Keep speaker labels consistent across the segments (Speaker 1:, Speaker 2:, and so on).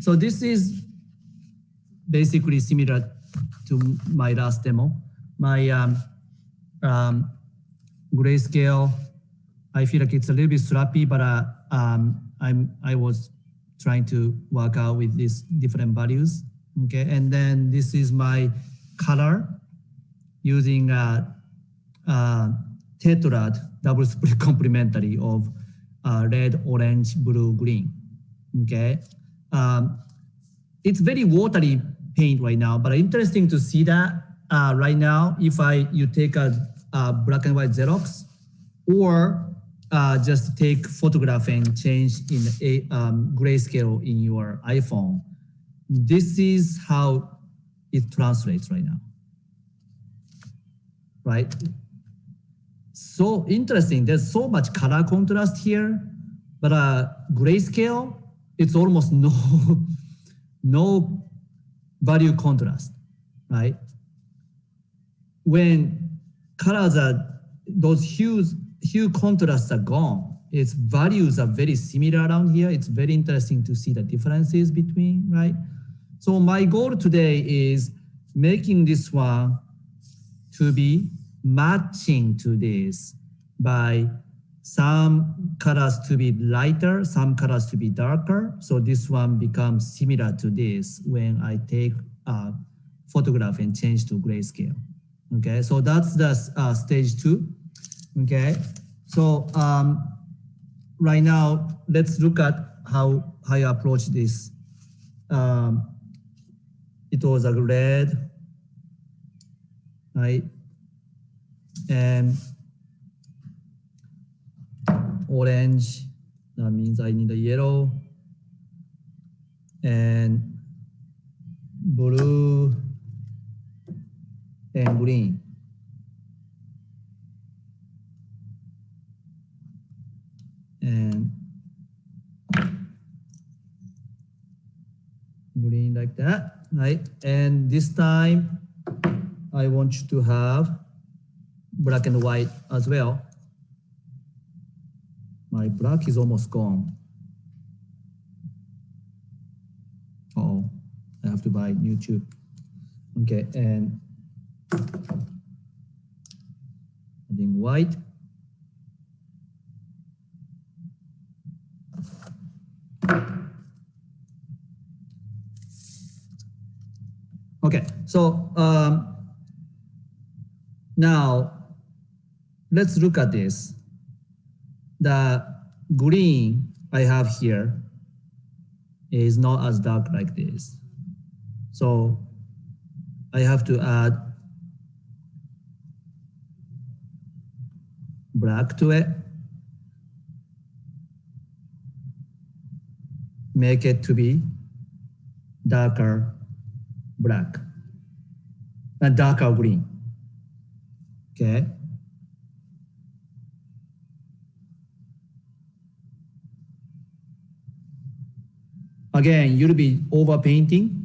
Speaker 1: So this is basically similar to my last demo. My grayscale, I feel like it's a little bit sloppy, but I was trying to work out with these different values. Okay, and then this is my color using tetrad double split complementary of red, orange, blue, green. Okay, it's very watery paint right now, but interesting to see that right now. If you take a black and white Xerox, or just take photograph and change in a grayscale in your iPhone, this is how it translates right now. Right? So interesting. There's so much color contrast here, but grayscale, it's almost no value contrast, right? When colors are, those hue contrasts are gone, its values are very similar around here. It's very interesting to see the differences between, right? So my goal today is making this one to be matching to this by some colors to be lighter, some colors to be darker. So this one becomes similar to this when I take a photograph and change to grayscale. Okay, so that's the stage 2. Okay, so right now let's look at how I approach this. It was a red, right, and orange. That means I need a yellow, and blue and green. And green like that, right? And this time I want you to have black and white as well. My black is almost gone. Oh, I have to buy new tube. Okay, and adding white. Okay, so now let's look at this. The green I have here is not as dark like this. So I have to add black to it. Make it to be darker black and darker green. Okay. Again, you'll be over painting.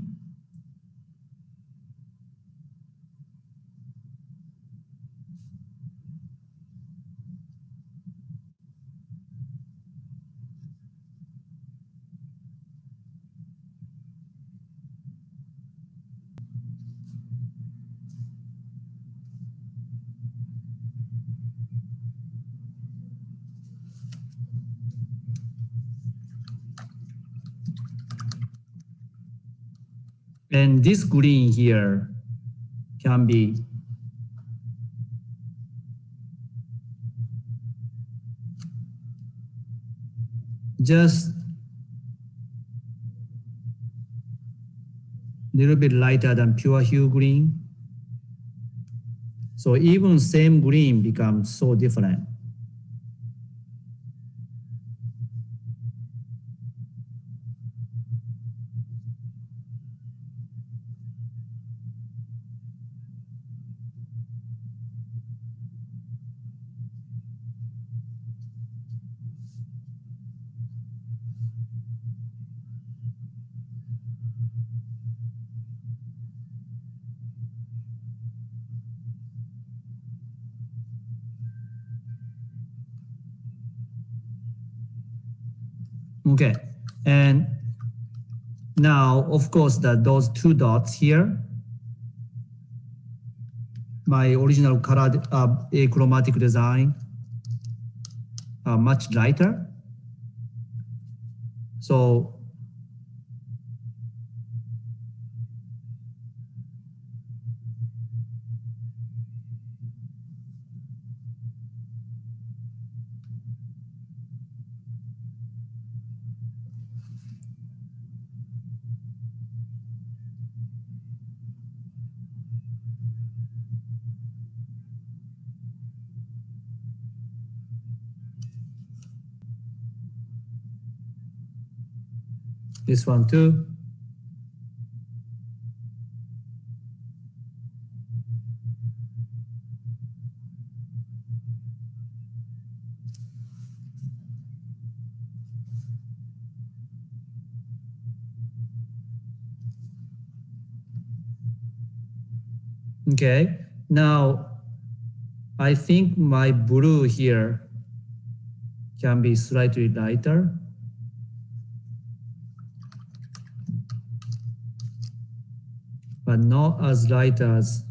Speaker 1: And this green here can be just a little bit lighter than pure hue green. So even same green becomes so different. Okay, and Now, of course, those two dots here, my original color achromatic design are much lighter. So this one too. Okay, now I think my blue here can be slightly lighter. But not as light as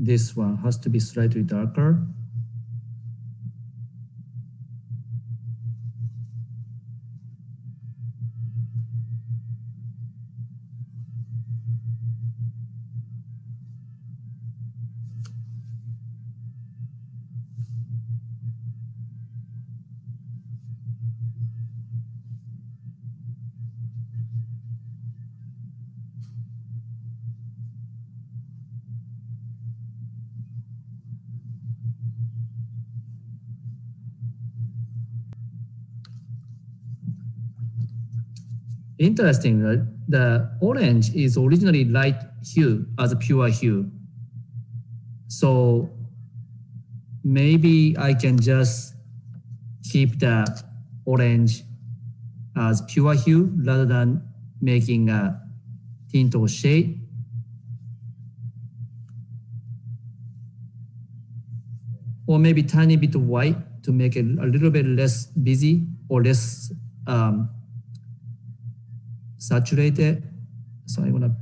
Speaker 1: this one, has to be slightly darker. Interesting, right? The orange is originally light hue as a pure hue. So maybe I can just keep the orange as pure hue rather than making a tint or shade. Or maybe tiny bit of white to make it a little bit less busy or less saturated. So I'm gonna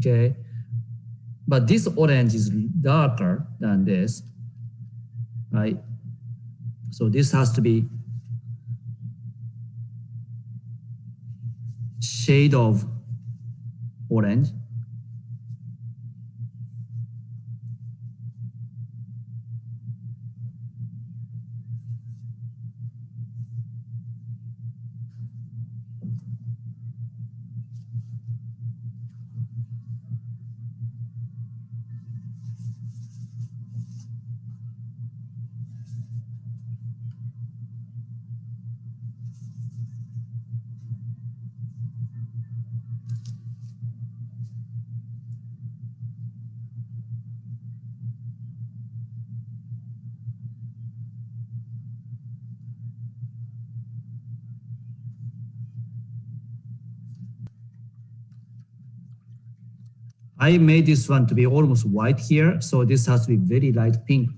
Speaker 1: okay, but this orange is darker than this, right? So this has to be shade of orange. I made this one to be almost white here, so this has to be very light pink.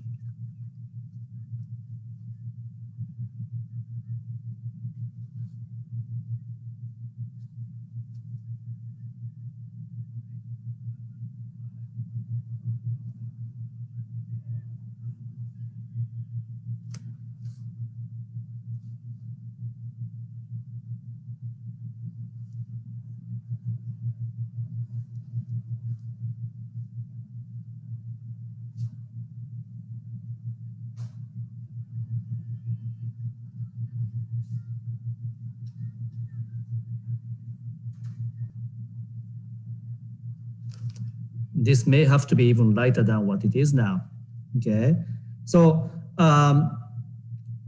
Speaker 1: This may have to be even lighter than what it is now. Okay, so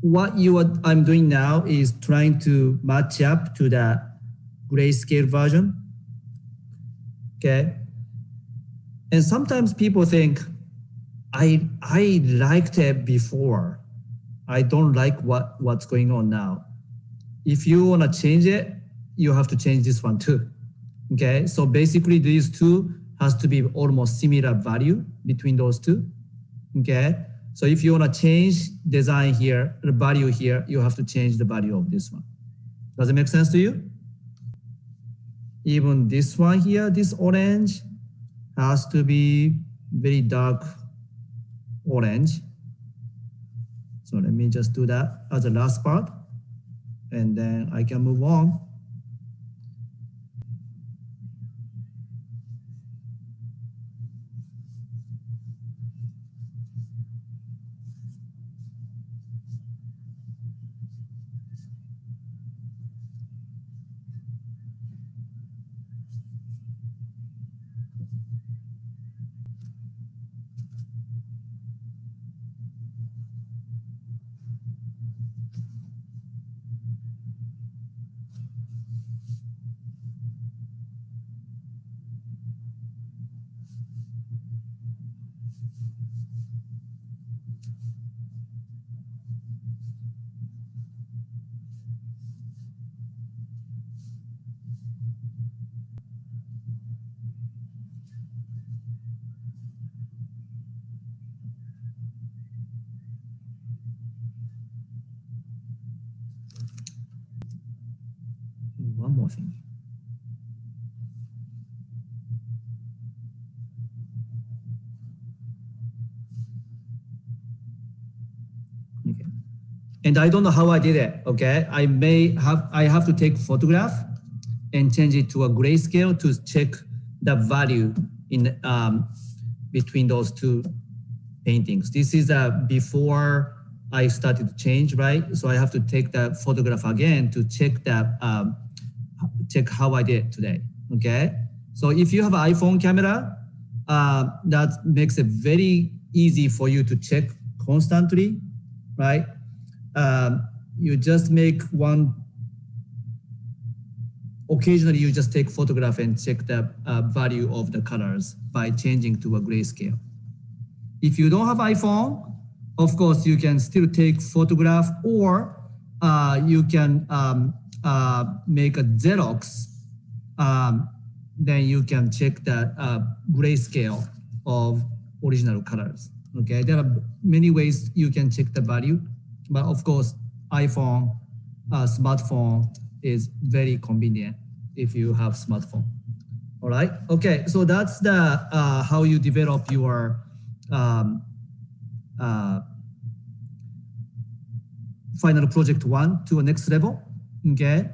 Speaker 1: what I'm doing now is trying to match up to the grayscale version. Okay, and sometimes people think I liked it before. I don't like what's going on now. If you want to change it, you have to change this one too. Okay, so basically these two has to be almost similar value between those two. Okay, so if you want to change design here, the value here, you have to change the value of this one. Does it make sense to you? Even this one here, this orange has to be very dark orange. So let me just do that as the last part, and then I can move on. One more thing. Okay. And I don't know how I did it. Okay, I have to take photograph and change it to a grayscale to check the value in between those two paintings. This is before I started to change, right? So I have to take the photograph again to check that check how I did today. Okay, so if you have an iPhone camera, that makes it very easy for you to check constantly, right? You just make one. Occasionally, you just take photograph and check the value of the colors by changing to a grayscale. If you don't have iPhone, of course, you can still take photograph, or you can make a Xerox. Then you can check the grayscale of original colors. Okay, there are many ways you can check the value, but of course, iPhone, smartphone is very convenient if you have smartphone. All right. Okay. So that's the how you develop your final project one to a next level. Okay.